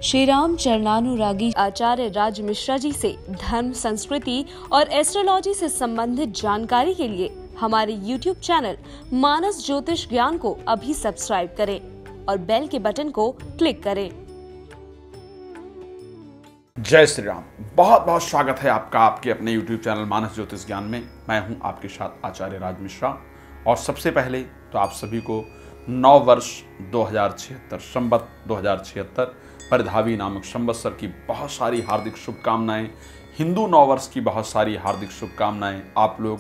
श्री राम चरणानुरागी आचार्य राज मिश्रा जी से धर्म, संस्कृति और एस्ट्रोलॉजी से संबंधित जानकारी के लिए हमारे YouTube चैनल मानस ज्योतिष ज्ञान को अभी सब्सक्राइब करें और बेल के बटन को क्लिक करें। जय श्री राम। बहुत बहुत स्वागत है आपका आपके अपने YouTube चैनल मानस ज्योतिष ज्ञान में। मैं हूं आपके साथ आचार्य राज मिश्रा और सबसे पहले तो आप सभी को नव वर्ष 2076 संवत 2076 परिधावी नामक संवत्सर की बहुत सारी हार्दिक शुभकामनाएं। हिंदू नव वर्ष की बहुत सारी हार्दिक शुभकामनाएं। आप लोग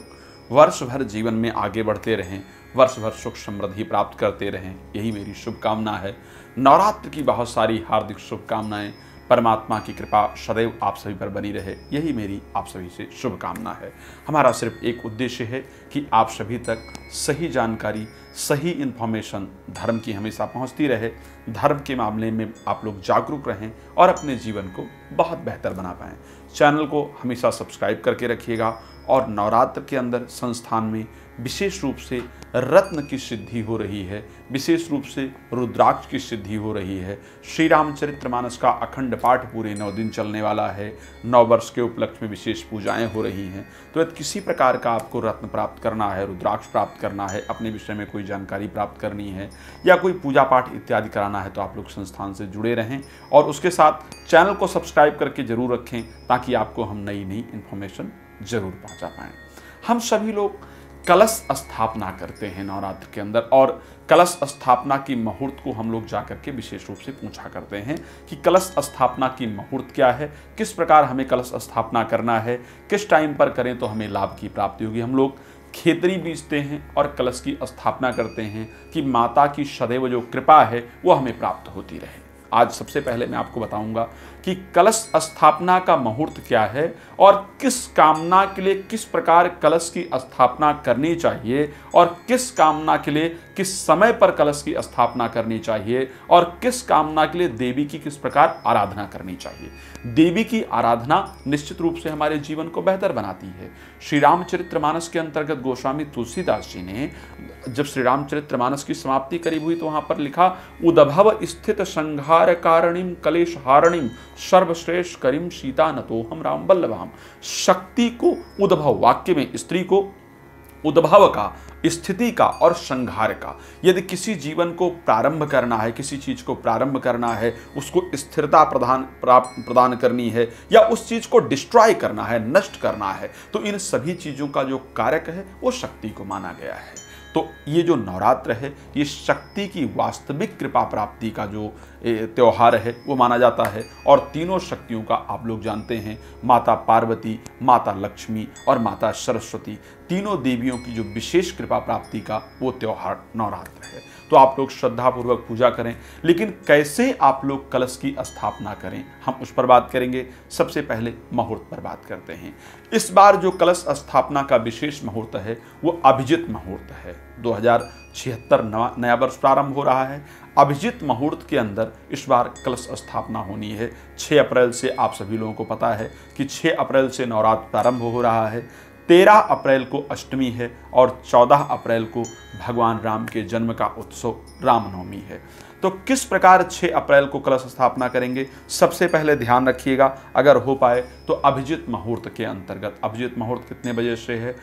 वर्ष भर जीवन में आगे बढ़ते रहें, वर्ष भर सुख समृद्धि प्राप्त करते रहें, यही मेरी शुभकामना है। नवरात्र की बहुत सारी हार्दिक शुभकामनाएं। परमात्मा की कृपा सदैव आप सभी पर बनी रहे, यही मेरी आप सभी से शुभकामना है। हमारा सिर्फ एक उद्देश्य है कि आप सभी तक सही जानकारी, सही इन्फॉर्मेशन धर्म की हमेशा पहुंचती रहे, धर्म के मामले में आप लोग जागरूक रहें और अपने जीवन को बहुत बेहतर बना पाएं। चैनल को हमेशा सब्सक्राइब करके रखिएगा और नवरात्र के अंदर संस्थान में विशेष रूप से रत्न की सिद्धि हो रही है, विशेष रूप से रुद्राक्ष की सिद्धि हो रही है। श्री रामचरितमानस का अखंड पाठ पूरे 9 दिन चलने वाला है। नव वर्ष के उपलक्ष्य में विशेष पूजाएं हो रही हैं। तो यदि किसी प्रकार का आपको रत्न प्राप्त करना है, रुद्राक्ष प्राप्त करना है, अपने विषय में कोई जानकारी प्राप्त करनी है या कोई पूजा पाठ इत्यादि कराना है तो आप लोग संस्थान से जुड़े रहें और उसके साथ चैनल को सब्सक्राइब करके जरूर रखें ताकि आपको हम नई नई इन्फॉर्मेशन जरूर पहुंचा पाएं। हम सभी लोग कलश स्थापना करते हैं नवरात्र के अंदर और कलश स्थापना की मुहूर्त को हम लोग जाकर के विशेष रूप से पूछा करते हैं कि कलश स्थापना की मुहूर्त क्या है, किस प्रकार हमें कलश स्थापना करना है, किस टाइम पर करें तो हमें लाभ की प्राप्ति होगी। हम लोग खेतरी बीजते हैं और कलश की स्थापना करते हैं कि माता की सदैव जो कृपा है वो हमें प्राप्त होती रहे। आज सबसे पहले मैं आपको बताऊंगा कि कलश स्थापना का मुहूर्त क्या है और किस कामना के लिए किस प्रकार कलश की स्थापना करनी चाहिए और किस कामना के लिए किस समय पर कलश की स्थापना करनी चाहिए और किस कामना के लिए देवी की किस प्रकार आराधना करनी चाहिए। देवी की आराधना निश्चित रूप से हमारे जीवन को बेहतर बनाती है। श्री रामचरितमानस के अंतर्गत गोस्वामी तुलसीदास जी ने जब श्री रामचरितमानस की समाप्ति करीब हुई तो वहां पर लिखा, उदभव स्थित संहार कारणिम कलेश हारणिम सर्वश्रेष्ठ करीम सीता नतोहम राम बल्लभाम। शक्ति को उद्भव, वाक्य में स्त्री को उद्भव का, स्थिति का और संहार का। यदि किसी जीवन को प्रारंभ करना है, किसी चीज को प्रारंभ करना है, उसको स्थिरता प्रदान करनी है या उस चीज को डिस्ट्रॉय करना है, नष्ट करना है, तो इन सभी चीजों का जो कारक है वो शक्ति को माना गया है। तो ये जो नवरात्र है ये शक्ति की वास्तविक कृपा प्राप्ति का जो त्योहार है वो माना जाता है। और तीनों शक्तियों का आप लोग जानते हैं, माता पार्वती, माता लक्ष्मी और माता सरस्वती, तीनों देवियों की जो विशेष कृपा प्राप्ति का वो त्योहार नवरात्र है। तो आप लोग श्रद्धापूर्वक पूजा करें, लेकिन कैसे आप लोग कलश की स्थापना करें हम उस पर बात करेंगे। सबसे पहले मुहूर्त पर बात करते हैं। इस बार जो कलश स्थापना का विशेष मुहूर्त है वो अभिजित मुहूर्त है। 2076 नया वर्ष प्रारंभ हो रहा है। अभिजित मुहूर्त के अंदर इस बार कलश स्थापना होनी है। 6 अप्रैल से आप सभी लोगों को पता है कि 6 अप्रैल से नवरात्र प्रारंभ हो रहा है। 13 अप्रैल को अष्टमी है और 14 अप्रैल को भगवान राम के जन्म का उत्सव रामनवमी है। तो किस प्रकार 6 अप्रैल को कलश स्थापना करेंगे, सबसे पहले ध्यान रखिएगा। अगर हो पाए तो अभिजित मुहूर्त के अंतर्गत, अभिजित मुहूर्त कितने बजे से है,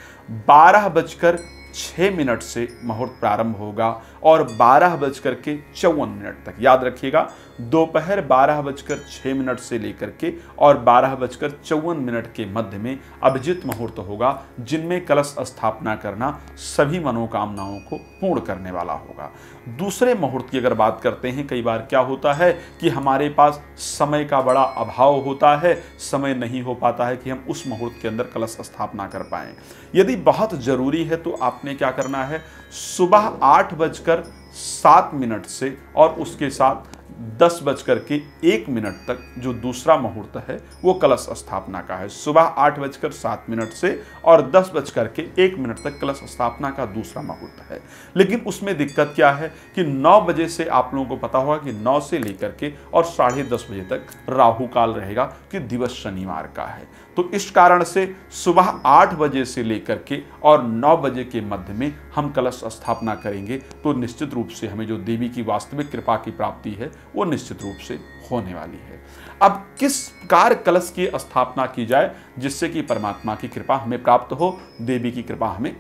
12:06 से मुहूर्त प्रारंभ होगा और 12:54 तक, याद रखिएगा, दोपहर 12:06 से लेकर के और 12:54 के मध्य में अभिजित मुहूर्त होगा, जिनमें कलश स्थापना करना सभी मनोकामनाओं को पूर्ण करने वाला होगा। दूसरे मुहूर्त की अगर बात करते हैं, कई बार क्या होता है कि हमारे पास समय का बड़ा अभाव होता है, समय नहीं हो पाता है कि हम उस मुहूर्त के अंदर कलश स्थापना कर पाएं। यदि बहुत जरूरी है तो आपने क्या करना है, सुबह 8:07 से और उसके साथ 10:01 तक जो दूसरा मुहूर्त है वो कलश स्थापना का है। सुबह 8:07 से और 10:01 तक कलश स्थापना का दूसरा मुहूर्त है। लेकिन उसमें दिक्कत क्या है कि 9 बजे से आप लोगों को पता होगा कि 9 से लेकर के और 10:30 बजे तक राहु काल रहेगा कि दिवस शनिवार का है। तो इस कारण से सुबह 8 बजे से लेकर के और 9 बजे के मध्य में हम कलश स्थापना करेंगे तो निश्चित रूप से हमें जो देवी की वास्तविक कृपा की प्राप्ति है वो निश्चित रूप से होने वाली है। अब किस प्रकार कलश की स्थापना की जाए जिससे कि परमात्मा की कृपा हमें प्राप्त हो, देवी की कृपा हमें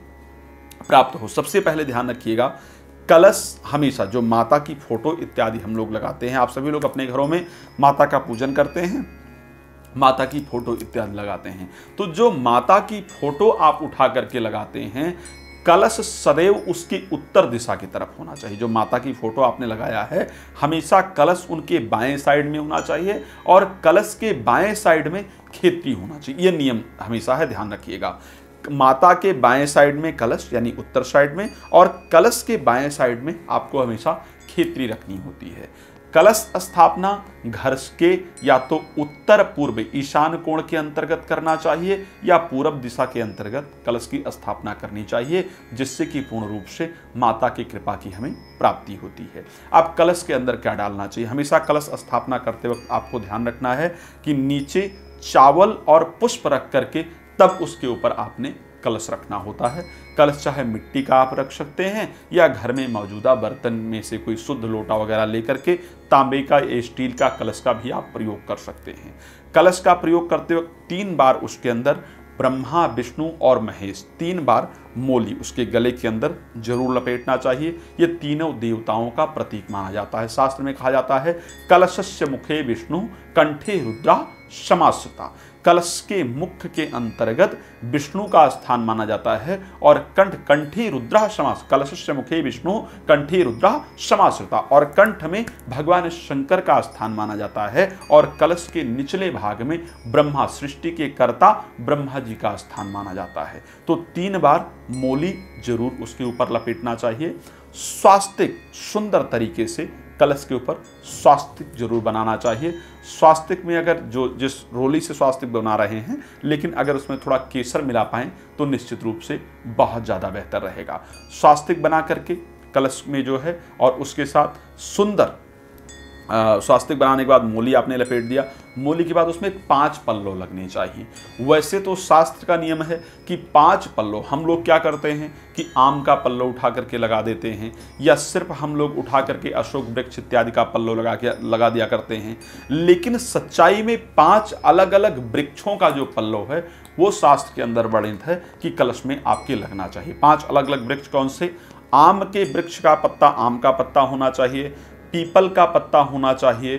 प्राप्त हो। सबसे पहले ध्यान रखिएगा, कलश हमेशा जो माता की फोटो इत्यादि हम लोग लगाते हैं, आप सभी लोग अपने घरों में माता का पूजन करते हैं, माता की फोटो इत्यादि लगाते हैं, तो जो माता की फोटो आप उठा करके लगाते हैं, कलश सदैव उसकी उत्तर दिशा की तरफ होना चाहिए। जो माता की फोटो आपने लगाया है, हमेशा कलश उनके बाएं साइड में होना चाहिए और कलश के बाएं साइड में खेती होना चाहिए। यह नियम हमेशा है, ध्यान रखिएगा। माता के बाएं साइड में कलश यानी उत्तर साइड में, और कलश के बाएं साइड में आपको हमेशा खेतरी रखनी होती है। कलश स्थापना घर के या तो उत्तर पूर्व ईशान कोण के अंतर्गत करना चाहिए या पूरब दिशा के अंतर्गत कलश की स्थापना करनी चाहिए, जिससे कि पूर्ण रूप से माता की कृपा की हमें प्राप्ति होती है। अब कलश के अंदर क्या डालना चाहिए? हमेशा कलश स्थापना करते वक्त आपको ध्यान रखना है कि नीचे चावल और पुष्प रख करके तब उसके ऊपर आपने कलश रखना होता है। कलश चाहे मिट्टी का आप रख सकते हैं या घर में मौजूदा बर्तन में से कोई शुद्ध लोटा वगैरह लेकर के तांबे का या स्टील का कलश का भी आप प्रयोग कर सकते हैं। कलश का प्रयोग करते वक्त 3 बार उसके अंदर ब्रह्मा, विष्णु और महेश 3 बार मोली उसके गले के अंदर जरूर लपेटना चाहिए। ये तीनों देवताओं का प्रतीक माना जाता है। शास्त्र में कहा जाता है कलशस्य मुखे विष्णु कंठे रुद्रा समाश्रिता। कलश के मुख के अंतर्गत विष्णु का स्थान माना जाता है और कंठी रुद्रा समास, कलशस्य मुखे विष्णु कंठी रुद्रा समाश्रिता, और कंठ में भगवान शंकर का स्थान माना जाता है और कलश के निचले भाग में ब्रह्मा, सृष्टि के कर्ता ब्रह्मा जी का स्थान माना जाता है। तो 3 बार मोली जरूर उसके ऊपर लपेटना चाहिए। स्वास्तिक सुंदर तरीके से कलश के ऊपर स्वास्तिक जरूर बनाना चाहिए। स्वास्तिक में अगर जिस रोली से स्वास्तिक बना रहे हैं, लेकिन अगर उसमें थोड़ा केसर मिला पाएं तो निश्चित रूप से बहुत ज़्यादा बेहतर रहेगा। स्वास्तिक बना करके कलश में जो है, और उसके साथ सुंदर स्वास्तिक बनाने के बाद मोली आपने लपेट दिया। मोली के बाद उसमें 5 पल्लो लगने चाहिए। वैसे तो शास्त्र का नियम है कि 5 पल्लो, हम लोग क्या करते हैं कि आम का पल्लो उठा करके लगा देते हैं, या सिर्फ हम लोग उठा करके अशोक वृक्ष इत्यादि का पल्लो लगा दिया करते हैं। लेकिन सच्चाई में 5 अलग अलग वृक्षों का जो पल्लो है वो शास्त्र के अंदर वर्णित है कि कलश में आपके लगना चाहिए। 5 अलग अलग वृक्ष कौन से? आम के वृक्ष का पत्ता, आम का पत्ता होना चाहिए, पीपल का पत्ता होना चाहिए,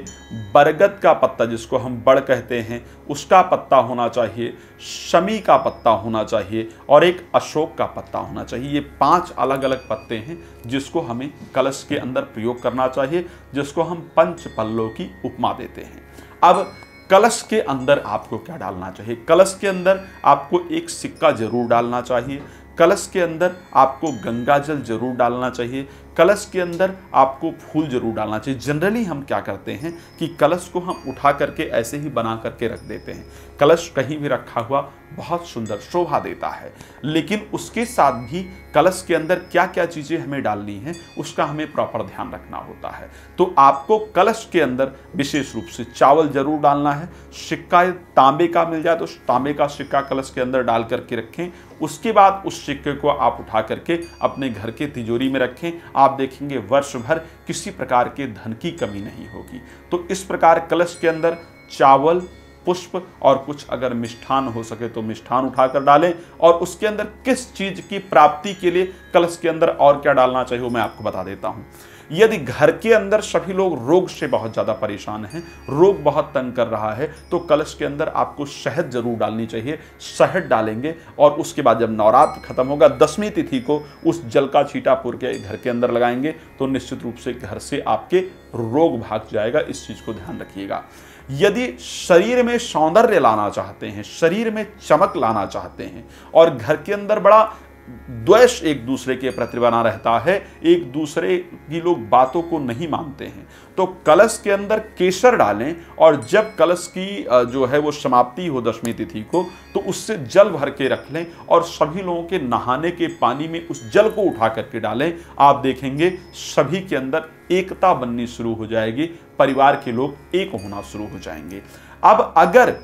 बरगद का पत्ता जिसको हम बड़ कहते हैं उसका पत्ता होना चाहिए, शमी का पत्ता होना चाहिए और एक अशोक का पत्ता होना चाहिए। ये 5 अलग अलग पत्ते हैं जिसको हमें कलश के अंदर प्रयोग करना चाहिए, जिसको हम पंच पल्लों की उपमा देते हैं। अब कलश के अंदर आपको क्या डालना चाहिए? कलश के अंदर आपको एक सिक्का जरूर डालना चाहिए। कलश के अंदर आपको गंगा जल जरूर डालना चाहिए। कलश के अंदर आपको फूल जरूर डालना चाहिए। जनरली हम क्या करते हैं कि कलश को हम उठा करके ऐसे ही बना करके रख देते हैं। कलश कहीं भी रखा हुआ बहुत सुंदर शोभा देता है, लेकिन उसके साथ भी कलश के अंदर क्या क्या चीज़ें हमें डालनी है उसका हमें प्रॉपर ध्यान रखना होता है। तो आपको कलश के अंदर विशेष रूप से चावल जरूर डालना है। सिक्का तांबे का मिल जाए तो तांबे का सिक्का कलश के अंदर डाल करके रखें। उसके बाद उस सिक्के को आप उठा करके अपने घर के तिजोरी में रखें। आप देखेंगे वर्ष भर किसी प्रकार के धन की कमी नहीं होगी। तो इस प्रकार कलश के अंदर चावल, पुष्प और कुछ अगर मिष्ठान हो सके तो मिष्ठान उठाकर डालें। और उसके अंदर किस चीज की प्राप्ति के लिए कलश के अंदर और क्या डालना चाहिए वो मैं आपको बता देता हूं। यदि घर के अंदर सभी लोग रोग से बहुत ज़्यादा परेशान हैं, रोग बहुत तंग कर रहा है, तो कलश के अंदर आपको शहद जरूर डालनी चाहिए। शहद डालेंगे और उसके बाद जब नवरात्र खत्म होगा 10वीं तिथि को उस जल का छींटा पूर के घर के अंदर लगाएंगे तो निश्चित रूप से घर से आपके रोग भाग जाएगा। इस चीज़ को ध्यान रखिएगा। यदि शरीर में सौंदर्य लाना चाहते हैं, शरीर में चमक लाना चाहते हैं और घर के अंदर बड़ा द्वेष एक दूसरे के प्रति बना रहता है, एक दूसरे की लोग बातों को नहीं मानते हैं, तो कलश के अंदर केसर डालें और जब कलश की जो है वो समाप्ति हो 10वीं तिथि को तो उससे जल भर के रख लें और सभी लोगों के नहाने के पानी में उस जल को उठा करके डालें। आप देखेंगे सभी के अंदर एकता बननी शुरू हो जाएगी, परिवार के लोग एक होना शुरू हो जाएंगे। अब अगर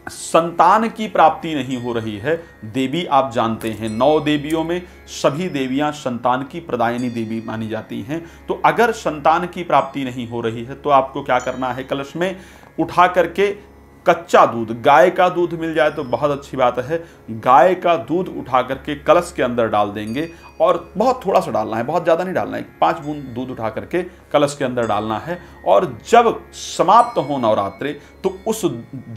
संतान की प्राप्ति नहीं हो रही है, देवी आप जानते हैं 9 देवियों में सभी देवियां संतान की प्रदायिनी देवी मानी जाती हैं। तो अगर संतान की प्राप्ति नहीं हो रही है तो आपको क्या करना है, कलश में उठा करके कच्चा दूध, गाय का दूध मिल जाए तो बहुत अच्छी बात है, गाय का दूध उठा करके कलश के अंदर डाल देंगे और बहुत थोड़ा सा डालना है, बहुत ज़्यादा नहीं डालना है, 5 बूंद दूध उठा करके कलश के अंदर डालना है। और जब समाप्त हो नवरात्रे तो उस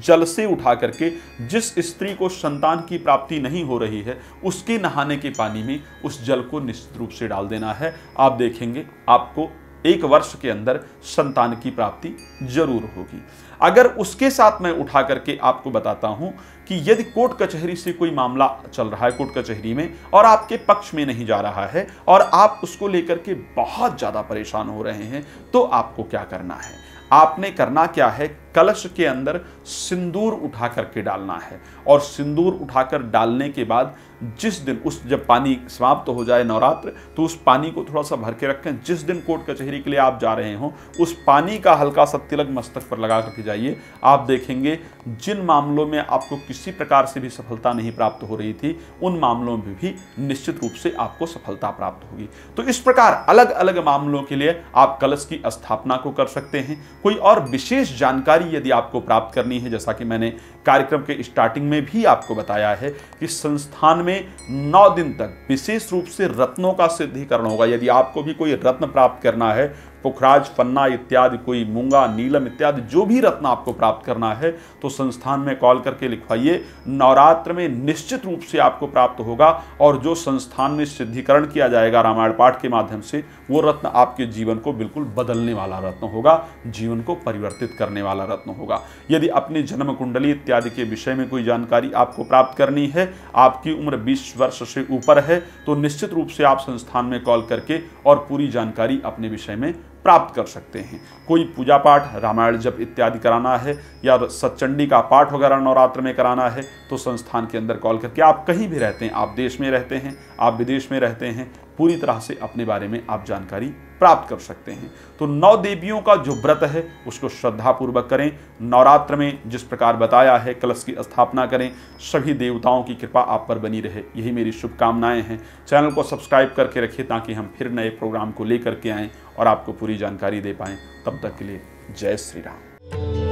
जल से उठा करके जिस स्त्री को संतान की प्राप्ति नहीं हो रही है उसके नहाने के पानी में उस जल को निश्चित रूप से डाल देना है। आप देखेंगे आपको 1 वर्ष के अंदर संतान की प्राप्ति जरूर होगी। अगर उसके साथ मैं उठा करके आपको बताता हूं कि यदि कोर्ट कचहरी से कोई मामला चल रहा है कोर्ट कचहरी में और आपके पक्ष में नहीं जा रहा है और आप उसको लेकर के बहुत ज्यादा परेशान हो रहे हैं, तो आपको क्या करना है, आपने करना क्या है, कलश के अंदर सिंदूर उठा करके डालना है। और सिंदूर उठाकर डालने के बाद जिस दिन जब पानी समाप्त हो जाए नवरात्र तो उस पानी को थोड़ा सा भर के रखें। जिस दिन कोर्ट कचहरी के लिए आप जा रहे हो उस पानी का हल्का सा तिलक मस्तक पर लगा करके जाइए। आप देखेंगे जिन मामलों में आपको किसी प्रकार से भी सफलता नहीं प्राप्त हो रही थी उन मामलों में भी निश्चित रूप से आपको सफलता प्राप्त होगी। तो इस प्रकार अलग अलग मामलों के लिए आप कलश की स्थापना को कर सकते हैं। कोई और विशेष जानकारी यदि आपको प्राप्त करनी है, जैसा कि मैंने कार्यक्रम के स्टार्टिंग में भी आपको बताया है कि संस्थान में 9 दिन तक विशेष रूप से रत्नों का सिद्धीकरण होगा। यदि आपको भी कोई रत्न प्राप्त करना है, पुखराज, फन्ना इत्यादि, कोई मूंगा, नीलम इत्यादि जो भी रत्न आपको प्राप्त करना है तो संस्थान में कॉल करके लिखवाइए। नवरात्र में निश्चित रूप से आपको प्राप्त होगा और जो संस्थान में सिद्धिकरण किया जाएगा रामायण पाठ के माध्यम से वो रत्न आपके जीवन को बिल्कुल बदलने वाला रत्न होगा, जीवन को परिवर्तित करने वाला रत्न होगा। यदि अपनी जन्म कुंडली इत्यादि के विषय में कोई जानकारी आपको प्राप्त करनी है, आपकी उम्र 20 वर्ष से ऊपर है, तो निश्चित रूप से आप संस्थान में कॉल करके और पूरी जानकारी अपने विषय में प्राप्त कर सकते हैं। कोई पूजा पाठ, रामायण जप इत्यादि कराना है या सतचंडी का पाठ वगैरह नवरात्र में कराना है तो संस्थान के अंदर कॉल करके, आप कहीं भी रहते हैं, आप देश में रहते हैं, आप विदेश में रहते हैं, पूरी तरह से अपने बारे में आप जानकारी प्राप्त कर सकते हैं। तो 9 देवियों का जो व्रत है उसको श्रद्धापूर्वक करें। नवरात्र में जिस प्रकार बताया है कलश की स्थापना करें। सभी देवताओं की कृपा आप पर बनी रहे, यही मेरी शुभकामनाएं हैं। चैनल को सब्सक्राइब करके रखिए ताकि हम फिर नए प्रोग्राम को लेकर के आएँ और आपको पूरी जानकारी दे पाएँ। तब तक के लिए जय श्री राम।